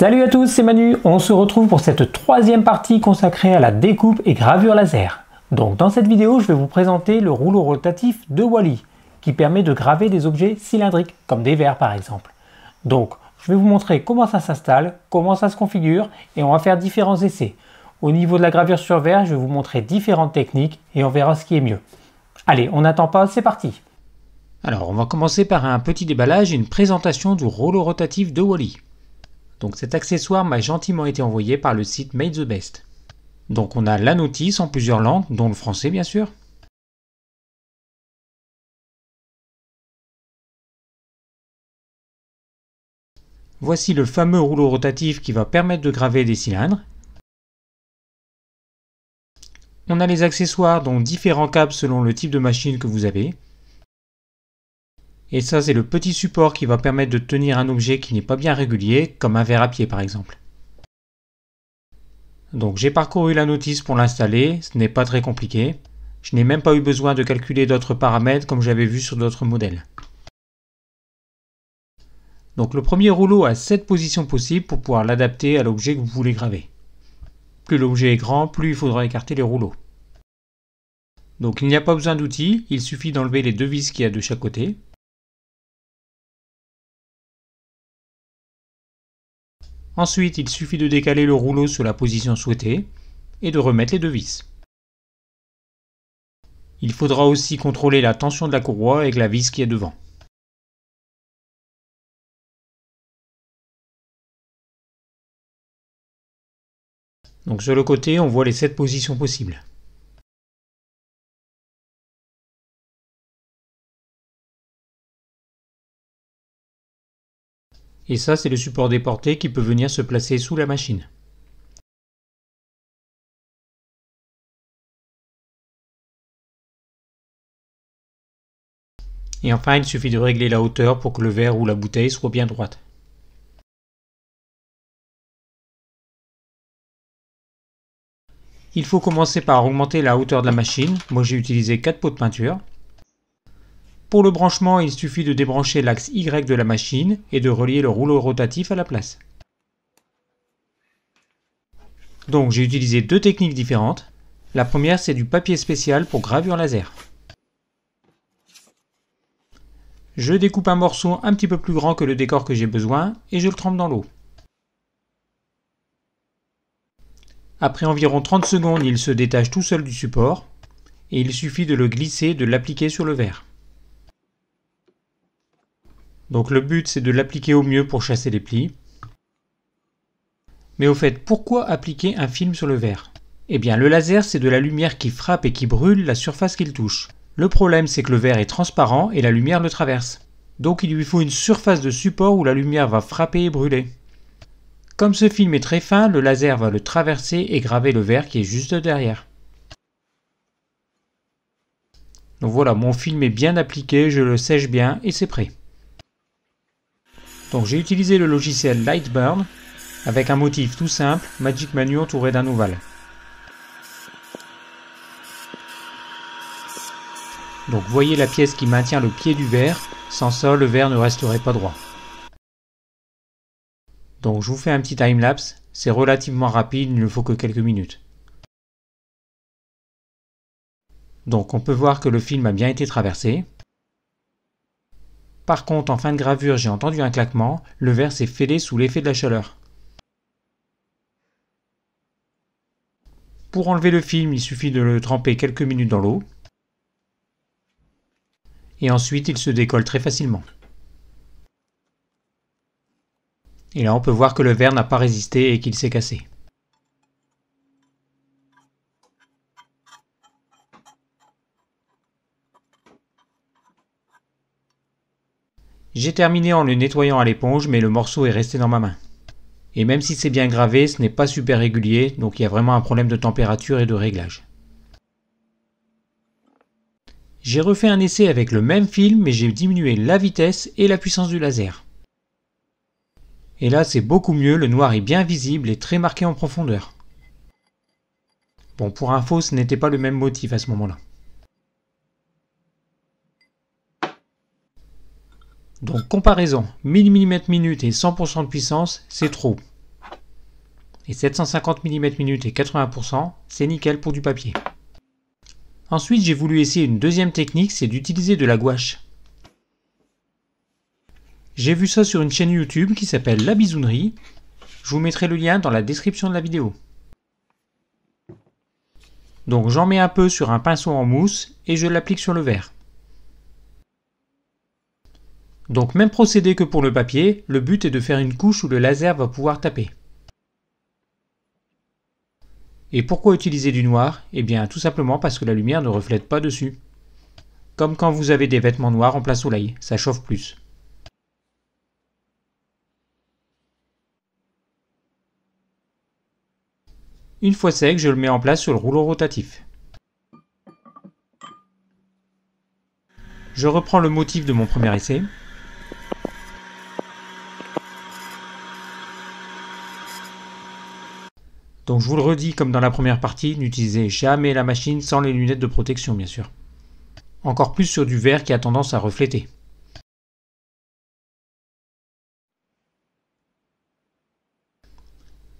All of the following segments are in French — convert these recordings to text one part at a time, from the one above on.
Salut à tous, c'est Manu, on se retrouve pour cette troisième partie consacrée à la découpe et gravure laser. Donc dans cette vidéo, je vais vous présenter le rouleau rotatif de Wally, qui permet de graver des objets cylindriques, comme des verres par exemple. Donc je vais vous montrer comment ça s'installe, comment ça se configure, et on va faire différents essais. Au niveau de la gravure sur verre, je vais vous montrer différentes techniques, et on verra ce qui est mieux. Allez, on n'attend pas, c'est parti. Alors on va commencer par un petit déballage et une présentation du rouleau rotatif de Wally. Donc cet accessoire m'a gentiment été envoyé par le site Made the Best. Donc on a la notice en plusieurs langues, dont le français bien sûr. Voici le fameux rouleau rotatif qui va permettre de graver des cylindres. On a les accessoires, dont différents câbles selon le type de machine que vous avez. Et ça, c'est le petit support qui va permettre de tenir un objet qui n'est pas bien régulier, comme un verre à pied par exemple. Donc j'ai parcouru la notice pour l'installer, ce n'est pas très compliqué. Je n'ai même pas eu besoin de calculer d'autres paramètres comme j'avais vu sur d'autres modèles. Donc le premier rouleau a 7 positions possibles pour pouvoir l'adapter à l'objet que vous voulez graver. Plus l'objet est grand, plus il faudra écarter les rouleaux. Donc il n'y a pas besoin d'outils, il suffit d'enlever les deux vis qu'il y a de chaque côté. Ensuite, il suffit de décaler le rouleau sur la position souhaitée et de remettre les deux vis. Il faudra aussi contrôler la tension de la courroie avec la vis qui est devant. Donc sur le côté, on voit les 7 positions possibles. Et ça, c'est le support déporté qui peut venir se placer sous la machine. Et enfin, il suffit de régler la hauteur pour que le verre ou la bouteille soit bien droite. Il faut commencer par augmenter la hauteur de la machine. Moi, j'ai utilisé 4 pots de peinture. Pour le branchement, il suffit de débrancher l'axe Y de la machine et de relier le rouleau rotatif à la place. Donc j'ai utilisé deux techniques différentes. La première, c'est du papier spécial pour gravure laser. Je découpe un morceau un petit peu plus grand que le décor que j'ai besoin et je le trempe dans l'eau. Après environ 30 secondes, il se détache tout seul du support et il suffit de le glisser et de l'appliquer sur le verre. Donc le but, c'est de l'appliquer au mieux pour chasser les plis. Mais au fait, pourquoi appliquer un film sur le verre? Eh bien, le laser, c'est de la lumière qui frappe et qui brûle la surface qu'il touche. Le problème, c'est que le verre est transparent et la lumière le traverse. Donc il lui faut une surface de support où la lumière va frapper et brûler. Comme ce film est très fin, le laser va le traverser et graver le verre qui est juste derrière. Donc voilà, mon film est bien appliqué, je le sèche bien et c'est prêt. Donc j'ai utilisé le logiciel Lightburn avec un motif tout simple, Magic Manu entouré d'un ovale. Donc voyez la pièce qui maintient le pied du verre, sans ça le verre ne resterait pas droit. Donc je vous fais un petit timelapse, c'est relativement rapide, il ne faut que quelques minutes. Donc on peut voir que le film a bien été traversé. Par contre, en fin de gravure, j'ai entendu un claquement, le verre s'est fêlé sous l'effet de la chaleur. Pour enlever le film, il suffit de le tremper quelques minutes dans l'eau. Et ensuite, il se décolle très facilement. Et là, on peut voir que le verre n'a pas résisté et qu'il s'est cassé. J'ai terminé en le nettoyant à l'éponge, mais le morceau est resté dans ma main. Et même si c'est bien gravé, ce n'est pas super régulier, donc il y a vraiment un problème de température et de réglage. J'ai refait un essai avec le même film, mais j'ai diminué la vitesse et la puissance du laser. Et là, c'est beaucoup mieux, le noir est bien visible et très marqué en profondeur. Bon, pour info, ce n'était pas le même motif à ce moment-là. Donc comparaison, 1000 mm minute et 100% de puissance, c'est trop. Et 750 mm et 80%, c'est nickel pour du papier. Ensuite, j'ai voulu essayer une deuxième technique, c'est d'utiliser de la gouache. J'ai vu ça sur une chaîne YouTube qui s'appelle La Bisounerie. Je vous mettrai le lien dans la description de la vidéo. Donc j'en mets un peu sur un pinceau en mousse et je l'applique sur le verre. Donc même procédé que pour le papier, le but est de faire une couche où le laser va pouvoir taper. Et pourquoi utiliser du noir? Eh bien tout simplement parce que la lumière ne reflète pas dessus. Comme quand vous avez des vêtements noirs en plein soleil, ça chauffe plus. Une fois sec, je le mets en place sur le rouleau rotatif. Je reprends le motif de mon premier essai. Donc je vous le redis comme dans la première partie, n'utilisez jamais la machine sans les lunettes de protection bien sûr. Encore plus sur du verre qui a tendance à refléter.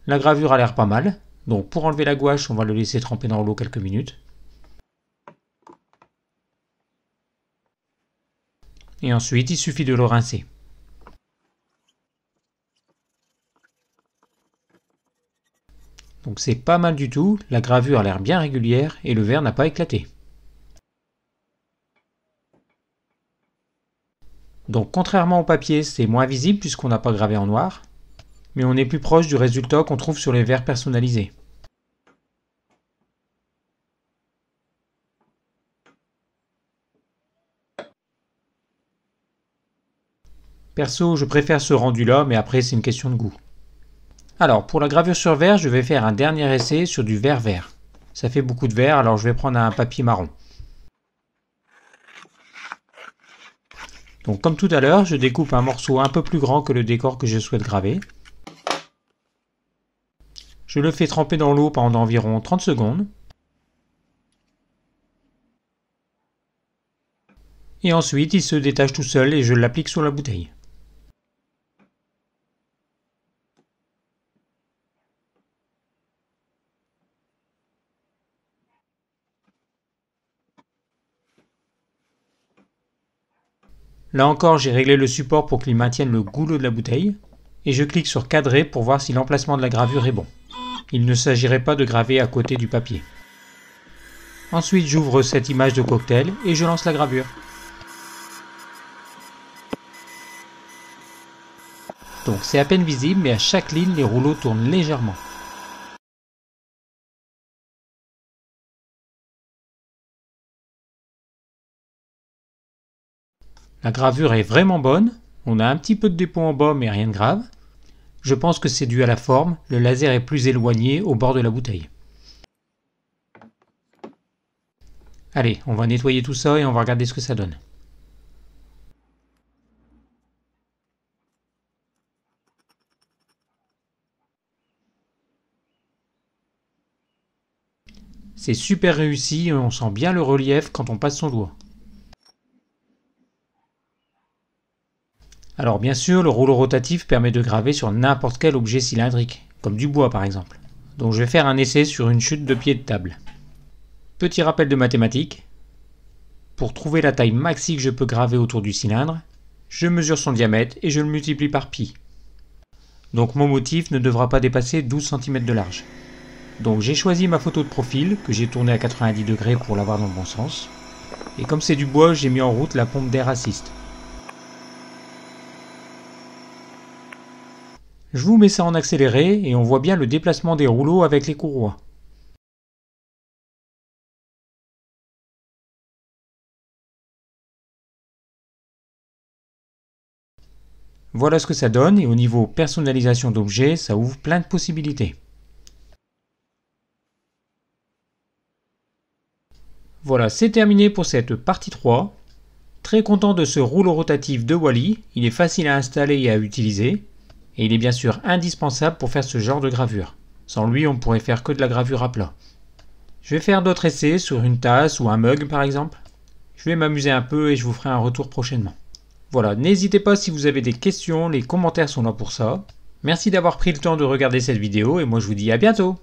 La gravure a l'air pas mal, donc pour enlever la gouache, on va le laisser tremper dans l'eau quelques minutes. Et ensuite, il suffit de le rincer. Donc c'est pas mal du tout, la gravure a l'air bien régulière et le verre n'a pas éclaté. Donc contrairement au papier, c'est moins visible puisqu'on n'a pas gravé en noir, mais on est plus proche du résultat qu'on trouve sur les verres personnalisés. Perso, je préfère ce rendu-là, mais après c'est une question de goût. Alors, pour la gravure sur verre, je vais faire un dernier essai sur du verre vert. Ça fait beaucoup de verre, alors je vais prendre un papier marron. Donc comme tout à l'heure, je découpe un morceau un peu plus grand que le décor que je souhaite graver. Je le fais tremper dans l'eau pendant environ 30 secondes. Et ensuite, il se détache tout seul et je l'applique sur la bouteille. Là encore, j'ai réglé le support pour qu'il maintienne le goulot de la bouteille. Et je clique sur cadrer pour voir si l'emplacement de la gravure est bon. Il ne s'agirait pas de graver à côté du papier. Ensuite, j'ouvre cette image de cocktail et je lance la gravure. Donc c'est à peine visible, mais à chaque ligne, les rouleaux tournent légèrement. La gravure est vraiment bonne, on a un petit peu de dépôt en bas mais rien de grave. Je pense que c'est dû à la forme, le laser est plus éloigné au bord de la bouteille. Allez, on va nettoyer tout ça et on va regarder ce que ça donne. C'est super réussi et on sent bien le relief quand on passe son doigt. Alors bien sûr, le rouleau rotatif permet de graver sur n'importe quel objet cylindrique, comme du bois par exemple. Donc je vais faire un essai sur une chute de pied de table. Petit rappel de mathématiques. Pour trouver la taille maxi que je peux graver autour du cylindre, je mesure son diamètre et je le multiplie par pi. Donc mon motif ne devra pas dépasser 12 cm de large. Donc j'ai choisi ma photo de profil, que j'ai tournée à 90 degrés pour l'avoir dans le bon sens. Et comme c'est du bois, j'ai mis en route la pompe d'air assist. Je vous mets ça en accéléré et on voit bien le déplacement des rouleaux avec les courroies. Voilà ce que ça donne et au niveau personnalisation d'objets, ça ouvre plein de possibilités. Voilà, c'est terminé pour cette partie 3. Très content de ce rouleau rotatif de Wally, il est facile à installer et à utiliser. Et il est bien sûr indispensable pour faire ce genre de gravure. Sans lui, on ne pourrait faire que de la gravure à plat. Je vais faire d'autres essais sur une tasse ou un mug par exemple. Je vais m'amuser un peu et je vous ferai un retour prochainement. Voilà, n'hésitez pas si vous avez des questions, les commentaires sont là pour ça. Merci d'avoir pris le temps de regarder cette vidéo et moi je vous dis à bientôt.